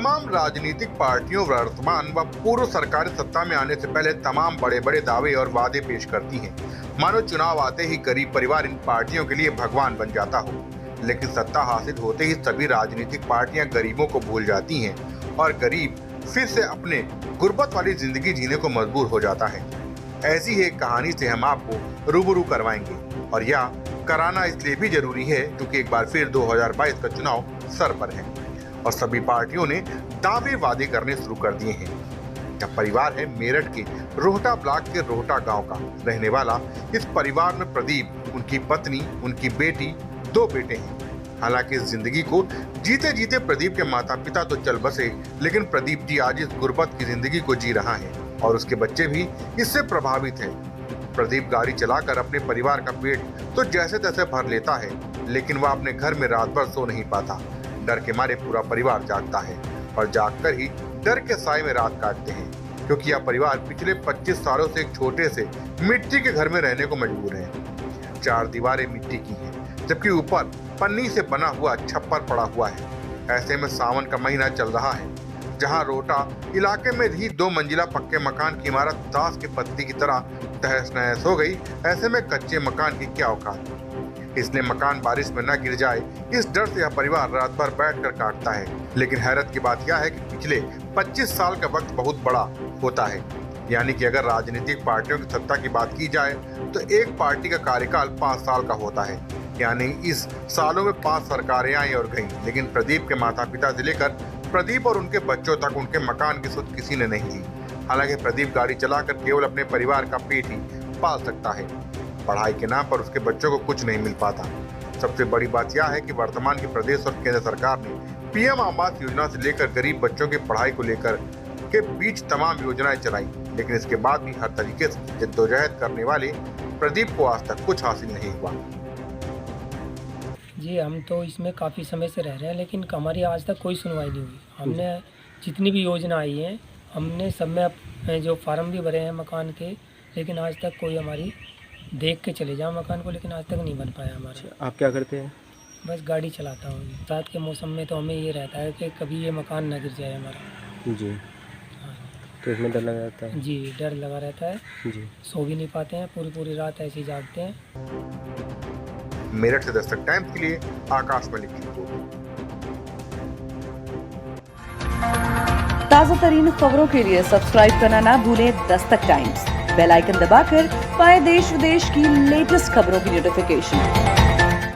तमाम राजनीतिक पार्टियों वर्तमान व पूर्व सरकारी सत्ता में आने से पहले तमाम बड़े बड़े दावे और वादे पेश करती हैं। मानो चुनाव आते ही गरीब परिवार इन पार्टियों के लिए भगवान बन जाता हो, लेकिन सत्ता हासिल होते ही सभी राजनीतिक पार्टियां गरीबों को भूल जाती हैं और गरीब फिर से अपने गुर्बत वाली जिंदगी जीने को मजबूर हो जाता है। ऐसी ही एक कहानी से हम आपको रूबरू करवाएंगे और यह कराना इसलिए भी जरूरी है क्योंकि एक बार फिर 2022 का चुनाव सर पर है और सभी पार्टियों ने दावे वादे करने शुरू कर दिए हैं। यह परिवार है मेरठ के रोहटा ब्लॉक के रोहटा गांव का रहने वाला। इस परिवार में प्रदीप, उनकी पत्नी, उनकी बेटी, 2 बेटे हैं। हालांकि इस जिंदगी को जीते जीते प्रदीप के माता पिता तो चल बसे, लेकिन प्रदीप जी आज इस गुर्बत की जिंदगी को जी रहा है और उसके बच्चे भी इससे प्रभावित हैं। प्रदीप गाड़ी चलाकर अपने परिवार का पेट तो जैसे तैसे भर लेता है, लेकिन वह अपने घर में रात भर सो नहीं पाता। डर के मारे पूरा परिवार जागता है और जागकर ही डर के साए में रात काटते हैं, क्योंकि यह परिवार पिछले 25 सालों से एक छोटे से मिट्टी के घर में रहने को मजबूर है। 4 दीवारें मिट्टी की हैं, जबकि ऊपर पन्नी से बना हुआ छप्पर पड़ा हुआ है। ऐसे में सावन का महीना चल रहा है, जहां रोहटा इलाके में ही 2 मंजिला पक्के मकान की इमारत ताश के पत्ती की तरह तहस नहस हो गई। ऐसे में कच्चे मकान की क्या औकात, इसलिए मकान बारिश में न गिर जाए इस डर से यह परिवार रात भर बैठकर काटता है। लेकिन हैरत की बात यह है कि पिछले 25 साल का वक्त बहुत बड़ा होता है, यानी कि अगर राजनीतिक पार्टियों की सत्ता की बात की जाए तो एक पार्टी का कार्यकाल 5 साल का होता है, यानी इस सालों में 5 सरकारें आई और गईं। लेकिन प्रदीप के माता पिता से लेकर प्रदीप और उनके बच्चों तक उनके मकान की सुध किसी ने नहीं ली। हालांकि प्रदीप गाड़ी चलाकर केवल अपने परिवार का पेट ही पाल सकता है। पढ़ाई के नाम पर उसके बच्चों को कुछ नहीं मिल पाता। सबसे बड़ी बात यह है कि वर्तमान की प्रदेश और केंद्र सरकार ने पीएम आवास योजना से लेकर गरीब बच्चों की पढ़ाई को लेकर के बीच तमाम योजनाएं चलाई, लेकिन इसके बाद भी हर तरीके से जद्दोजहद करने वाले प्रदीप को आज तक कुछ हासिल नहीं हुआ। जी, हम तो इसमें काफ़ी समय से रह रहे हैं, लेकिन हमारी आज तक कोई सुनवाई नहीं हुई। हमने जितनी भी योजना आई है, हमने सब में जो फार्म भी भरे हैं मकान के, लेकिन आज तक कोई हमारी देख के चले जाओ मकान को, लेकिन आज तक नहीं बन पाया हमारा। आप क्या करते हैं? बस गाड़ी चलाता हूँ। रात के मौसम में तो हमें ये रहता है कि कभी ये मकान न गिर जाए हमारा। जी, तो इसमें डर लगा रहता है? जी, डर लगा रहता है जी। सो भी नहीं पाते हैं, पूरी रात ऐसे ही जागते हैं। मेरठ से दस्तक टाइम्स के लिए आकाश मलिक की रिपोर्ट। ताज़ा तरीन खबरों के लिए सब्सक्राइब करना ना भूलें दस्तक टाइम्स। बेल आइकन दबाकर पाएं देश विदेश की लेटेस्ट खबरों की नोटिफिकेशन।